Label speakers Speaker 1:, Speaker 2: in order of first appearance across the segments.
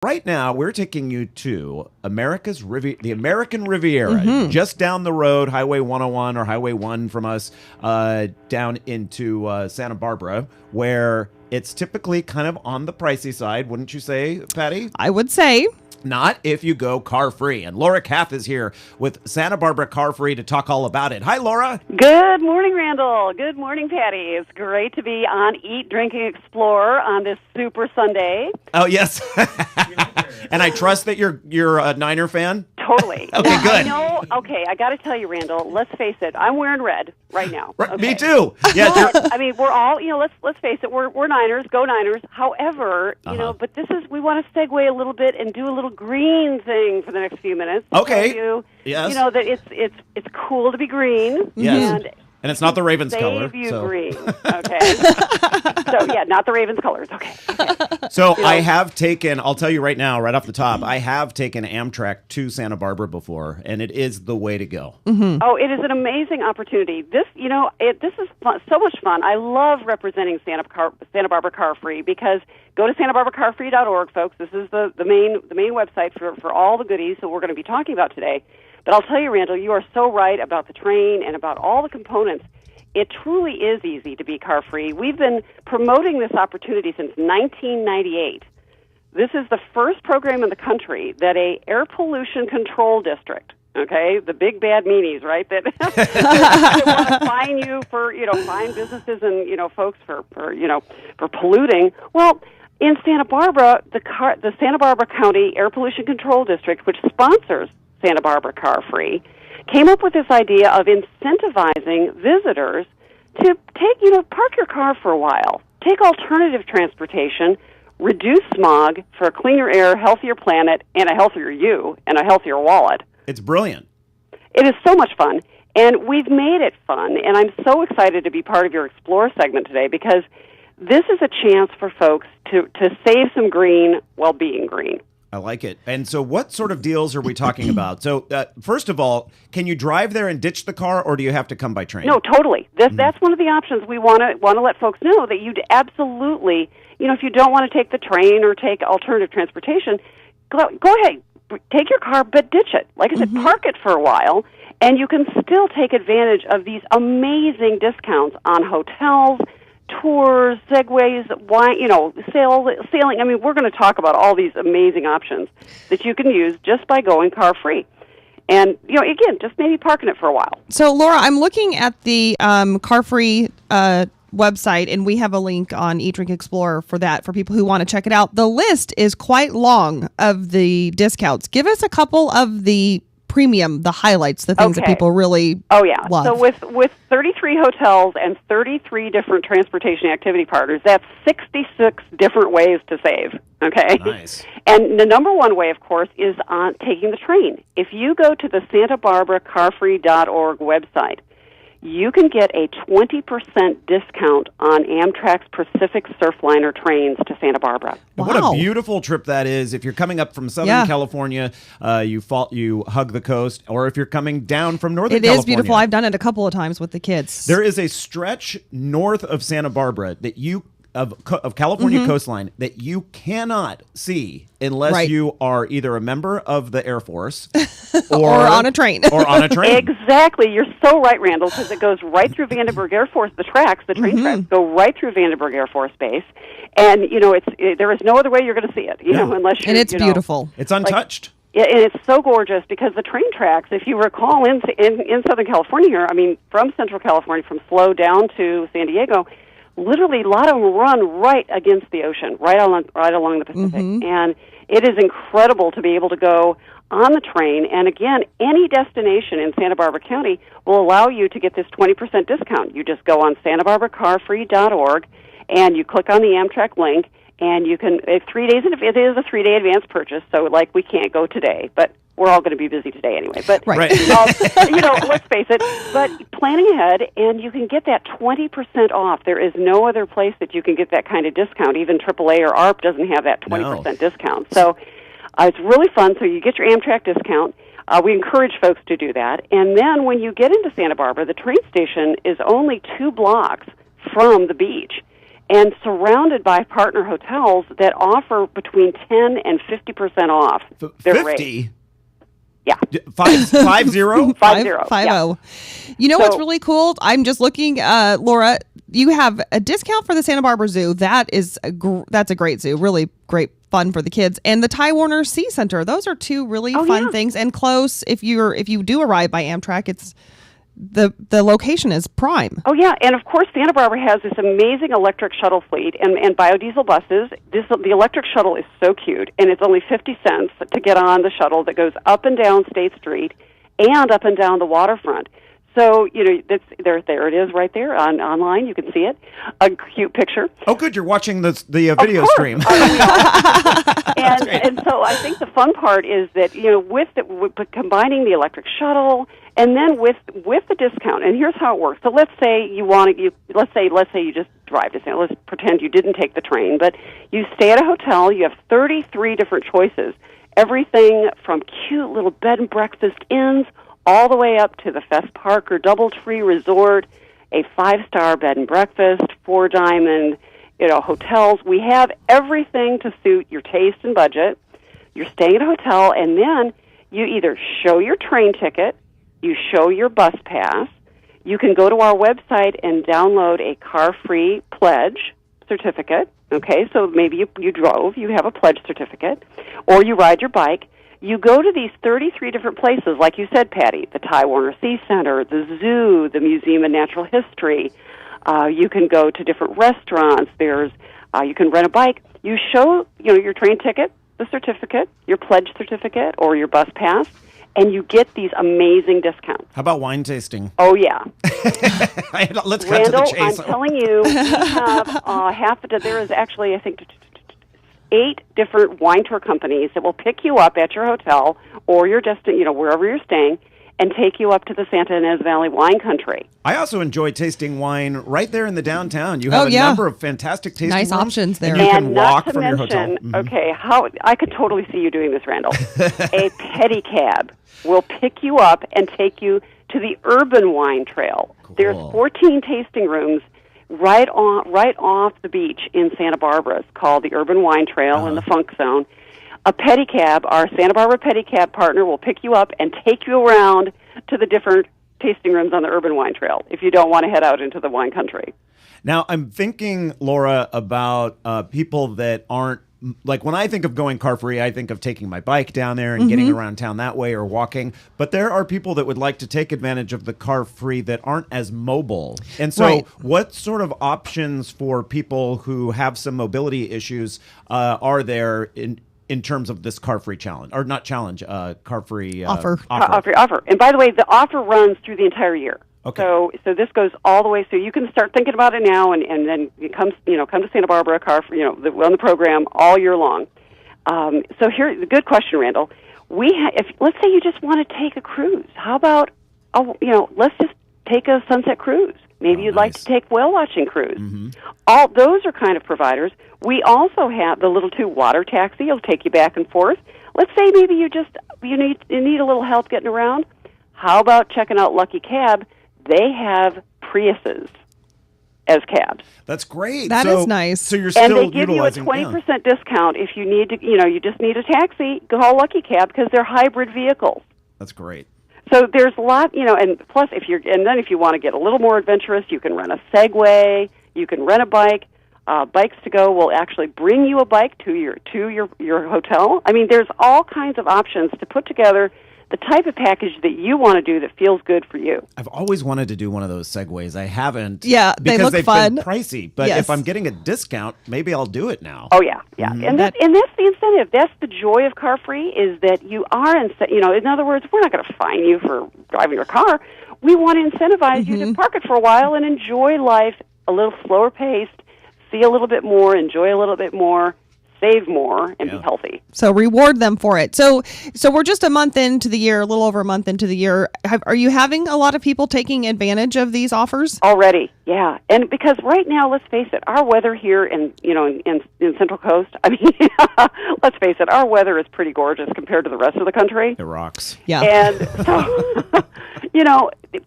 Speaker 1: Right now, we're taking you to the American Riviera, just down the road, Highway 101 or Highway 1 from us, down into Santa Barbara, where it's typically kind of on the pricey side, wouldn't you say, Patty?
Speaker 2: I would say.
Speaker 1: Not if you go car-free. And Laura Kath is here with Santa Barbara Car Free to talk all about it. Hi, Laura.
Speaker 3: Good morning, Randall. Good morning, Patty. It's great to be on Eat, Drink, and Explore on this Super Sunday.
Speaker 1: Oh, yes. And I trust that you're a Niner fan?
Speaker 3: Totally.
Speaker 1: Okay, good.
Speaker 3: I know. Okay, I got to tell you, Randall, let's face it. I'm wearing red right now.
Speaker 1: Right,
Speaker 3: okay.
Speaker 1: Me too. Yeah.
Speaker 3: But, I mean, we're all, let's face it, we're Niners, go Niners. However, but we want to segue a little bit and do a little green thing for the next few minutes.
Speaker 1: Okay.
Speaker 3: Yes. That it's cool to be green.
Speaker 1: Yes. And it's not the Ravens color.
Speaker 3: Save you green. Okay. So, not the Ravens colors. Okay.
Speaker 1: So I have taken, I'll tell you right now, right off the top, I have taken Amtrak to Santa Barbara before, and it is the way to go.
Speaker 3: Mm-hmm. Oh, it is an amazing opportunity. This is fun, so much fun. I love representing Santa Barbara Car Free because go to santabarbracarfree.org, folks. This is the main website for all the goodies that we're going to be talking about today. But I'll tell you, Randall, you are so right about the train and about all the components. It truly is easy to be car-free. We've been promoting this opportunity since 1998. This is the first program in the country that a air pollution control district, okay, the big bad meanies, right, that want to fine you for, fine businesses and, folks for polluting. Well, in Santa Barbara, the Santa Barbara County Air Pollution Control District, which sponsors Santa Barbara Car Free, came up with this idea of incentivizing visitors to park your car for a while, take alternative transportation, reduce smog for a cleaner air, healthier planet, and a healthier you, and a healthier wallet.
Speaker 1: It's brilliant.
Speaker 3: It is so much fun, and we've made it fun, and I'm so excited to be part of your Explore segment today because this is a chance for folks to save some green while being green.
Speaker 1: I like it. And so what sort of deals are we talking about? So first of all, can you drive there and ditch the car, or do you have to come by train?
Speaker 3: No, totally. That's one of the options. We want to let folks know that you'd absolutely, if you don't want to take the train or take alternative transportation, go ahead, take your car, but ditch it. Like I said, park it for a while, and you can still take advantage of these amazing discounts on hotels, tours, segways, wine, sailing. I mean, we're going to talk about all these amazing options that you can use just by going car free. And, again, just maybe parking it for a while.
Speaker 2: So, Laura, I'm looking at the Car Free website, and we have a link on Eat, Drink, Explore for that, for people who want to check it out. The list is quite long of the discounts. Give us a couple of the premium, the highlights, the things that people really love.
Speaker 3: So with 33 hotels and 33 different transportation activity partners, that's 66 different ways to save, okay?
Speaker 1: Nice.
Speaker 3: And the number one way, of course, is on taking the train. If you go to the santabarbracarfree.org website, you can get a 20% discount on Amtrak's Pacific Surfliner trains to Santa Barbara.
Speaker 1: Wow. What a beautiful trip that is. If you're coming up from Southern California, you hug the coast, or if you're coming down from Northern California.
Speaker 2: It is beautiful. I've done it a couple of times with the kids.
Speaker 1: There is a stretch north of Santa Barbara that of California coastline that you cannot see unless you are either a member of the Air Force
Speaker 2: or on a train.
Speaker 3: Exactly. You're so right, Randall, because it goes right through Vandenberg Air Force. The train tracks go right through Vandenberg Air Force Base. And, there is no other way you're going to see it, unless you're...
Speaker 2: And it's beautiful.
Speaker 1: It's untouched.
Speaker 3: And it's so gorgeous because the train tracks, if you recall, in Southern California here, I mean, from Central California, from SLO down to San Diego, literally a lot of them run right against the ocean, right along the Pacific. And it is incredible to be able to go on the train. And again, any destination in Santa Barbara County will allow you to get this 20% discount. You just go on santabarbracarfree.org and you click on the Amtrak link, and you can, it is a 3-day advance purchase, so we can't go today, but we're all going to be busy today anyway. But let's face it. But planning ahead, and you can get that 20% off. There is no other place that you can get that kind of discount. Even AAA or ARP doesn't have that 20% discount. So it's really fun. So you get your Amtrak discount. We encourage folks to do that. And then when you get into Santa Barbara, the train station is only 2 blocks from the beach. and surrounded by partner hotels that offer between 10 and 50% off their rate.
Speaker 1: 50?
Speaker 3: Yeah.
Speaker 1: 50?
Speaker 3: 50.
Speaker 2: Yeah. You know what's really cool? I'm just looking, Laura, you have a discount for the Santa Barbara Zoo. That's a great zoo. Really great fun for the kids. And the Ty Warner Sea Center. Those are two really fun things and close. If you do arrive by Amtrak, it's the location is prime.
Speaker 3: Oh, yeah. And, of course, Santa Barbara has this amazing electric shuttle fleet and biodiesel buses. The electric shuttle is so cute, and it's only 50 cents to get on the shuttle that goes up and down State Street and up and down the waterfront. So, there it is right there online. You can see it. A cute picture.
Speaker 1: Oh, good. You're watching the video stream.
Speaker 3: And so I think the fun part is that, with combining the electric shuttle and then with the discount, and here's how it works. So let's say let's say you just drive to Santa. Let's pretend you didn't take the train, but you stay at a hotel. You have 33 different choices. Everything from cute little bed and breakfast inns all the way up to the Fess Park or Doubletree Resort, a 5-star bed and breakfast, 4-diamond, hotels. We have everything to suit your taste and budget. You're staying at a hotel, and then you either show your train ticket, you show your bus pass, you can go to our website and download a car-free pledge certificate. Okay, so maybe you drove, you have a pledge certificate, or you ride your bike. You go to these 33 different places, like you said, Patty, the Ty Warner Sea Center, the zoo, the Museum of Natural History. You can go to different restaurants. You can rent a bike. You show your train ticket, the certificate, your pledge certificate, or your bus pass, and you get these amazing discounts.
Speaker 1: How about wine tasting?
Speaker 3: Oh, yeah.
Speaker 1: Let's cut
Speaker 3: Randall,
Speaker 1: to the chase.
Speaker 3: I'm telling you, we have there is actually, I think, 8 different wine tour companies that will pick you up at your hotel or your wherever you're staying, and take you up to the Santa Ynez Valley wine country.
Speaker 1: I also enjoy tasting wine right there in the downtown. You have a number of fantastic tasting
Speaker 2: nice
Speaker 1: rooms,
Speaker 2: options there.
Speaker 1: And you can
Speaker 3: and
Speaker 1: walk
Speaker 3: not to
Speaker 1: from your
Speaker 3: mention,
Speaker 1: hotel.
Speaker 3: Okay, I could totally see you doing this, Randall. A pedicab will pick you up and take you to the Urban Wine Trail.
Speaker 1: Cool.
Speaker 3: There's 14 tasting rooms right off the beach in Santa Barbara. It's called the Urban Wine Trail in the Funk Zone. A pedicab, our Santa Barbara pedicab partner, will pick you up and take you around to the different tasting rooms on the Urban Wine Trail if you don't want to head out into the wine country.
Speaker 1: Now, I'm thinking, Laura, about people that aren't, like when I think of going car-free, I think of taking my bike down there and getting around town that way or walking. But there are people that would like to take advantage of the car-free that aren't as mobile. And so what sort of options for people who have some mobility issues are there in terms of this car-free challenge, or not challenge, car-free
Speaker 2: offer.
Speaker 3: Offer. And by the way, the offer runs through the entire year.
Speaker 1: Okay.
Speaker 3: So this goes all the way. So you can start thinking about it now, and then you come to Santa Barbara on the program all year long. So here, the good question, Randall. If let's say you just want to take a cruise. How about let's just take a sunset cruise. Maybe you'd like to take whale watching cruise. All those are kind of providers. We also have the Little 2 water taxi. It'll take you back and forth. Let's say maybe you need a little help getting around. How about checking out Lucky Cab? They have Priuses as cabs.
Speaker 1: That's great.
Speaker 2: That is nice.
Speaker 1: So you're still
Speaker 3: and they give you a
Speaker 1: utilizing
Speaker 3: 20% discount if you need to. You just need a taxi. Call Lucky Cab because they're hybrid vehicles.
Speaker 1: That's great.
Speaker 3: So there's a lot, and plus if you want to get a little more adventurous, you can rent a Segway, you can rent a bike. Bikes to Go will actually bring you a bike to your hotel. I mean, there's all kinds of options to put together the type of package that you want to do that feels good for you.
Speaker 1: I've always wanted to do one of those Segways. I haven't.
Speaker 2: Yeah, they
Speaker 1: because
Speaker 2: look
Speaker 1: they've
Speaker 2: fun.
Speaker 1: been pricey. But
Speaker 2: Yes.
Speaker 1: if I'm getting a discount, maybe I'll do it now.
Speaker 3: Oh yeah. And that's the incentive. That's the joy of Car Free is that you are in other words, we're not going to fine you for driving your car. We want to incentivize you to park it for a while and enjoy life a little slower paced, see a little bit more, enjoy a little bit more, save more, and be healthy.
Speaker 2: So reward them for it. So we're just a month into the year, a little over a month into the year. Are you having a lot of people taking advantage of these offers?
Speaker 3: Already, yeah. And because right now, let's face it, our weather here in Central Coast, I mean, let's face it, our weather is pretty gorgeous compared to the rest of the country.
Speaker 1: It rocks.
Speaker 2: Yeah.
Speaker 3: And so,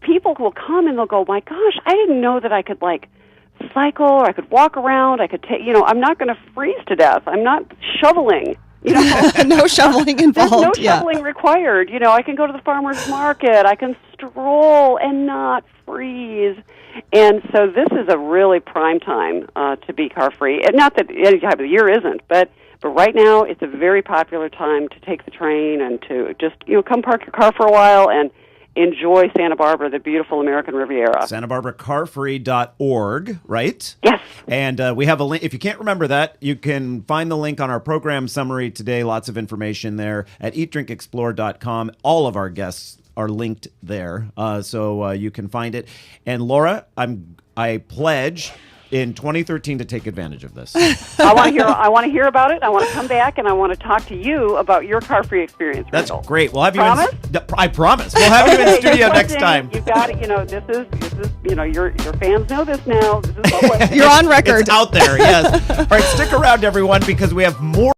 Speaker 3: people will come and they'll go, my gosh, I didn't know that I could, cycle, or I could walk around. I could take, I'm not going to freeze to death. I'm not shoveling.
Speaker 2: No shoveling
Speaker 3: There's
Speaker 2: involved.
Speaker 3: no shoveling required. I can go to the farmer's market. I can stroll and not freeze. And so this is a really prime time to be car-free. And not that any time of the year isn't, but right now it's a very popular time to take the train and to just, come park your car for a while and enjoy Santa Barbara, the beautiful American Riviera.
Speaker 1: SantaBarbaraCarFree.org, right?
Speaker 3: Yes.
Speaker 1: And we have a link. If you can't remember that, you can find the link on our program summary today. Lots of information there at EatDrinkExplore.com. All of our guests are linked there, so you can find it. And Laura, I pledge in 2013 to take advantage of this.
Speaker 3: I want to hear about it. I want to come back and I want to talk to you about your car-free experience.
Speaker 1: That's
Speaker 3: Rachel.
Speaker 1: great. We'll have you.
Speaker 3: Promise?
Speaker 1: I promise. We'll have you in studio next time.
Speaker 3: You've got it. This is. Your fans know this now. This is public.
Speaker 2: You're on record.
Speaker 1: It's out there. Yes. All right. Stick around, everyone, because we have more.